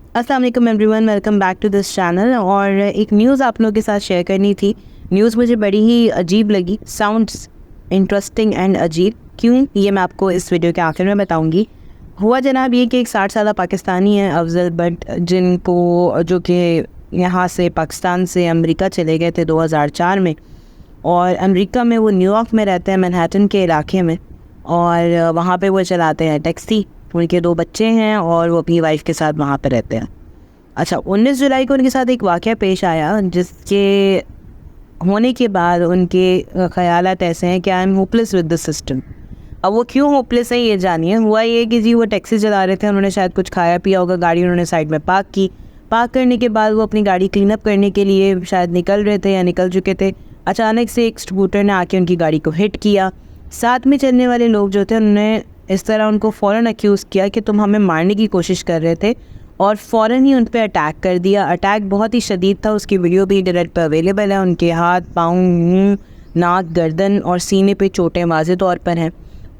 अस्सलाम वालेकुम everyone, welcome back to this channel. और एक न्यूज़ आप लोगों के साथ शेयर करनी थी। न्यूज़ मुझे बड़ी ही अजीब लगी, साउंड्स इंटरेस्टिंग एंड अजीब। क्यों, ये मैं आपको इस वीडियो के आखिर में बताऊंगी। हुआ जनाब ये कि एक 60 साल पाकिस्तानी है अफजल भट्ट, जिनको जो कि यहाँ से पाकिस्तान से अमेरिका चले गए थे 2004 में। और अमेरिका में वो न्यूयॉर्क में रहते हैं, मैनहट्टन के इलाके में। और वहाँ पे वो चलाते हैं टैक्सी। उनके 2 बच्चे हैं और वो अपनी वाइफ के साथ वहाँ पे रहते हैं। अच्छा, 19 जुलाई को उनके साथ एक वाक़या पेश आया, जिसके होने के बाद उनके ख़यालात ऐसे हैं कि I am hopeless with the system. अब वो क्यों होपलेस है ये जानिए। हुआ ये कि जी वो टैक्सी चला रहे थे, उन्होंने शायद कुछ खाया पिया होगा, गाड़ी उन्होंने साइड में पार्क की। पार्क करने के बाद वो अपनी गाड़ी क्लीन अप करने के लिए शायद निकल रहे थे या निकल चुके थे। अचानक से एक स्कूटर ने आके उनकी गाड़ी को हिट किया। साथ में चलने वाले लोग जो थे उन्होंने इस तरह उनको फ़ौरन अक्यूज़ किया कि तुम हमें मारने की कोशिश कर रहे थे, और फ़ौरन ही उन पर अटैक कर दिया। अटैक बहुत ही शदीद था, उसकी वीडियो भी इंटरनेट पर अवेलेबल है। उनके हाथ, पाँव, मुँह, नाक, गर्दन और सीने पे चोटें वाज़े तौर पर हैं।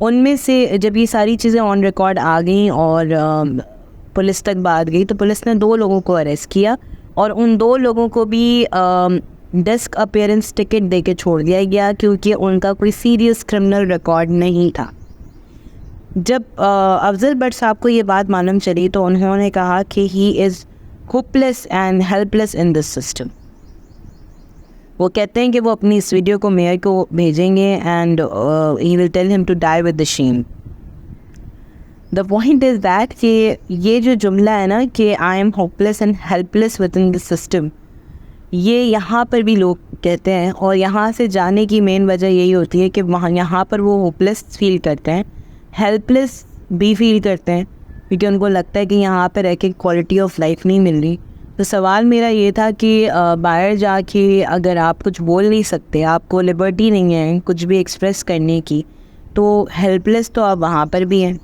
उनमें से जब ये सारी चीज़ें ऑन रिकॉर्ड आ गई और पुलिस तक बात गई, तो पुलिस ने 2 लोगों को अरेस्ट किया और उन 2 लोगों को भी डेस्क अपीयरेंस टिकट दे के छोड़ दिया गया, क्योंकि उनका कोई सीरियस क्रिमिनल रिकॉर्ड नहीं था। जब अफजल भट्ट साहब को ये बात मालूम चली तो उन्होंने कहा कि he is hopeless and helpless in this system. वो कहते हैं कि वो अपनी इस वीडियो को मेयर को भेजेंगे and he will tell him to die with the shame. The point is that कि ये जो जुमला है ना कि I am hopeless and helpless within the system, ये यहाँ पर भी लोग कहते हैं। और यहाँ से जाने की मेन वजह यही होती है कि वहाँ यहाँ पर वो होपलेस फील करते हैं, हेल्पलेस भी फील करते हैं, क्योंकि उनको लगता है कि यहाँ पर रह के क्वालिटी ऑफ लाइफ नहीं मिल रही। तो सवाल मेरा ये था कि बाहर जाके अगर आप कुछ बोल नहीं सकते, आपको लिबर्टी नहीं है कुछ भी एक्सप्रेस करने की, तो हेल्पलेस तो आप वहाँ पर भी हैं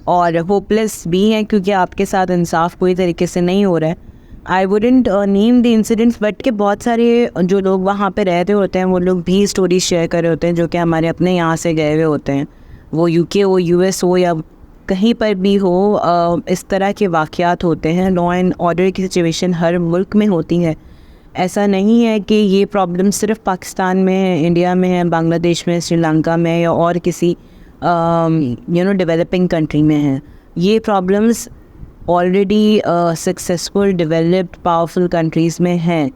और होपलेस भी हैं, क्योंकि आपके साथ इंसाफ कोई तरीके से नहीं हो रहा है। I wouldn't name the incidents, but के बहुत सारे जो लोग वहाँ पे रहते होते हैं वो लोग भी स्टोरी शेयर कर रहे होते हैं, जो कि हमारे अपने यहाँ से गए हुए होते हैं। वो यूके हो, यूएस हो या कहीं पर भी हो, इस तरह के वाक़यात होते हैं। लॉ एंड ऑर्डर की सिचुएशन हर मुल्क में होती है। ऐसा नहीं है कि ये प्रॉब्लम सिर्फ पाकिस्तान में है, इंडिया में है, बांग्लादेश में, श्रीलंका में या और किसी डेवलपिंग कंट्री में है। ये problems already successful, developed, powerful countries में हैं,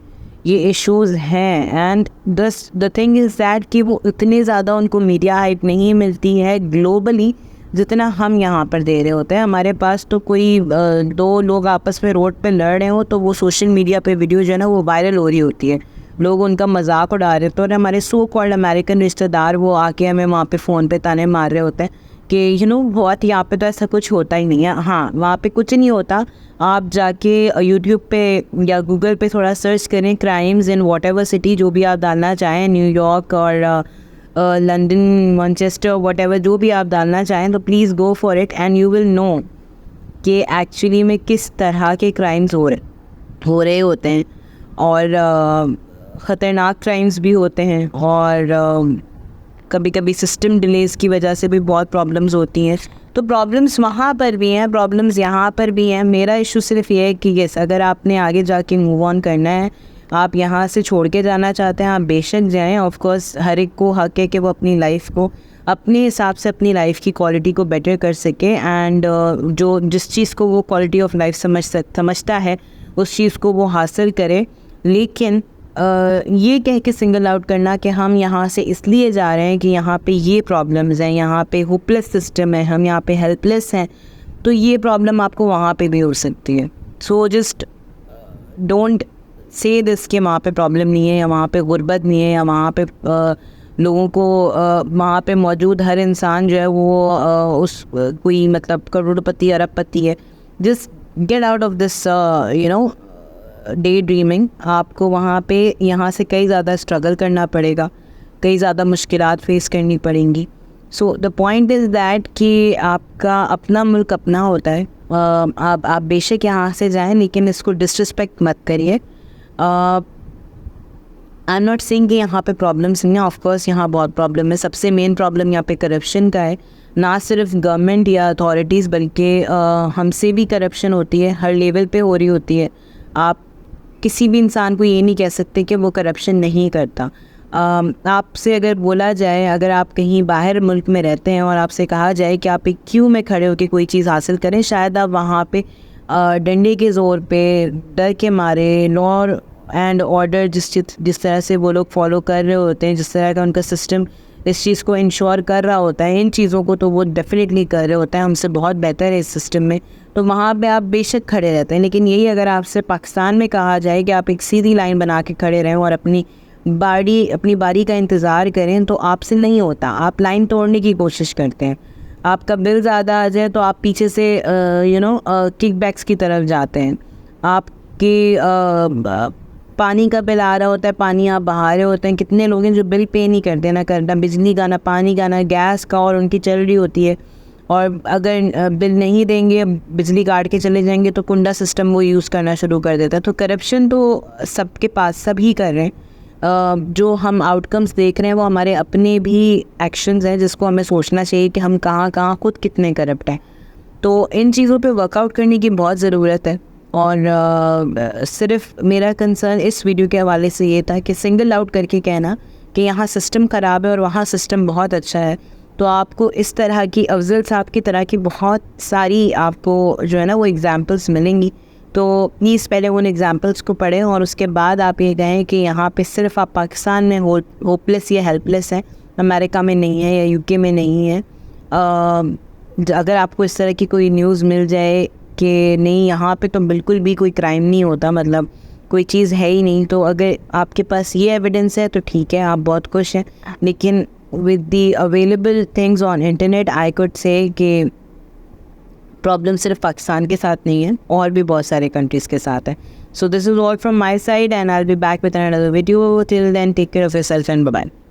ये इश्यूज़ हैं। And the thing is that कि वो इतने ज़्यादा उनको मीडिया हाइप नहीं मिलती है ग्लोबली जितना हम यहाँ पर दे रहे होते हैं। हमारे पास तो कोई 2 लोग आपस में रोड पे लड़ रहे हो तो वो सोशल मीडिया पे वीडियो जो है ना वो वायरल हो रही होती है, लोग उनका मजाक उड़ा रहे होते हैं, और हमारे सो कॉल्ड अमेरिकन रिश्तेदार वो आके हमें वहाँ पे फ़ोन पे ताने मार रहे होते हैं कि बहुत यहाँ पे तो ऐसा कुछ होता ही नहीं है। हाँ, वहाँ पे कुछ नहीं होता। आप जाके यूट्यूब पे या गूगल पे थोड़ा सर्च करें, crimes in what ever city, जो भी आप डालना चाहें, न्यूयॉर्क और लंदन, मैनचेस्टर, वॉट एवर जो भी आप डालना चाहें, तो please go for it and you will know कि एक्चुअली में किस तरह के क्राइम्स हो रहे होते हैं। और ख़तरनाक क्राइम्स भी होते हैं, और कभी कभी सिस्टम डिलेज़ की वजह से भी बहुत प्रॉब्लम्स होती हैं। तो प्रॉब्लम्स वहाँ पर भी हैं, प्रॉब्लम्स यहाँ पर भी हैं। मेरा इशू सिर्फ ये है कि यस, अगर आपने आगे जाके मूव ऑन करना है, आप यहाँ से छोड़ के जाना चाहते हैं, आप बेशक जाएं। ऑफ कोर्स हर एक को हक है कि वो अपनी लाइफ को अपने हिसाब से, अपनी लाइफ की क्वालिटी को बेटर कर सके। एंड जो जिस चीज़ को वो क्वालिटी ऑफ लाइफ समझता है उस चीज़ को वो हासिल करे। लेकिन ये कह के सिंगल आउट करना कि हम यहाँ से इसलिए जा रहे हैं कि यहाँ पे ये प्रॉब्लम्स हैं, यहाँ पे होपलेस सिस्टम है, हम यहाँ पे हेल्पलेस हैं, तो ये प्रॉब्लम आपको वहाँ पे भी हो सकती है। So just don't say this कि वहाँ पे प्रॉब्लम नहीं है, या वहाँ पे गुर्बत नहीं है, या वहाँ पे लोगों को वहाँ पे मौजूद हर इंसान जो है वो उस कोई मतलब करोड़पति अरबपति है। Just get out of this day dreaming. आपको वहाँ पे यहाँ से कई ज़्यादा स्ट्रगल करना पड़ेगा, कई ज़्यादा मुश्किलात फेस करनी पड़ेंगी। So the point is that कि आपका अपना मुल्क अपना होता है। आप बेशक यहाँ से जाएं, लेकिन इसको डिसरिस्पेक्ट मत करिए। आई एम नॉट सेइंग कि यहाँ पे प्रॉब्लम्स नहीं है, ऑफकोर्स यहाँ बहुत प्रॉब्लम है। सबसे मेन प्रॉब्लम यहाँ पे करप्शन का है। ना सिर्फ गवर्नमेंट या अथॉरिटीज़ बल्कि हमसे भी करप्शन होती है, हर लेवल पे हो रही होती है। आप किसी भी इंसान को ये नहीं कह सकते कि वो करप्शन नहीं करता। आपसे अगर बोला जाए, अगर आप कहीं बाहर मुल्क में रहते हैं और आपसे कहा जाए कि आप एक क्यू में खड़े होकर कोई चीज़ हासिल करें, शायद आप वहाँ पे डंडे के ज़ोर पे, डर के मारे, लॉ एंड ऑर्डर जिस तरह से वो लोग फॉलो कर रहे होते हैं, जिस तरह का उनका सिस्टम इस चीज़ को इंश्योर कर रहा होता है, इन चीज़ों को तो वो डेफिनेटली कर रहे होते हैं, हमसे बहुत बेहतर है इस सिस्टम में, तो वहाँ पे आप बेशक खड़े रहते हैं। लेकिन यही अगर आपसे पाकिस्तान में कहा जाए कि आप एक सीधी लाइन बना के खड़े रहें और अपनी बारी का इंतज़ार करें, तो आपसे नहीं होता। आप लाइन तोड़ने की कोशिश करते हैं। आपका बिल ज़्यादा आ जाए तो आप पीछे से किकबैक्स की तरफ जाते हैं। आपके पानी का बिल आ रहा होता है, पानी आप बहा रहे होते हैं, कितने लोग हैं जो बिल पे नहीं करते, ना करना बिजली का, ना पानी का, ना गैस का, और उनकी चल रही होती है। और अगर बिल नहीं देंगे, बिजली काट के चले जाएंगे, तो कुंडा सिस्टम वो यूज़ करना शुरू कर देता है। तो करप्शन तो सबके पास सभी कर रहे हैं। जो हम आउटकम्स देख रहे हैं वो हमारे अपने भी एक्शंस हैं, जिसको हमें सोचना चाहिए कि हम कहाँ खुद कितने करप्ट हैं। तो इन चीज़ों पे वर्कआउट करने की बहुत ज़रूरत है। और सिर्फ मेरा कंसर्न इस वीडियो के हवाले से ये था कि सिंगल आउट करके कहना कि यहाँ सिस्टम ख़राब है और वहाँ सिस्टम बहुत अच्छा है, तो आपको इस तरह की, अफजल साहब की तरह की बहुत सारी आपको जो है ना वो एग्ज़ाम्पल्स मिलेंगी। तो प्लीज़ पहले उन एग्ज़ाम्पल्स को पढ़ें और उसके बाद आप ये कहें कि यहाँ पे सिर्फ आप पाकिस्तान में होपलेस या हेल्पलेस हैं, अमेरिका में नहीं है या यूके में नहीं है। अगर आपको इस तरह की कोई न्यूज़ मिल जाए कि नहीं यहाँ पे तो बिल्कुल भी कोई क्राइम नहीं होता, मतलब कोई चीज़ है ही नहीं, तो अगर आपके पास ये एविडेंस है तो ठीक है, आप बहुत खुश हैं। लेकिन with the available things on internet, I could say कि प्रॉब्लम सिर्फ पाकिस्तान के साथ नहीं है, और भी बहुत सारे कंट्रीज़ के साथ है। So this is all from my side and I will be back with another video. Till then take care of yourself and bye bye.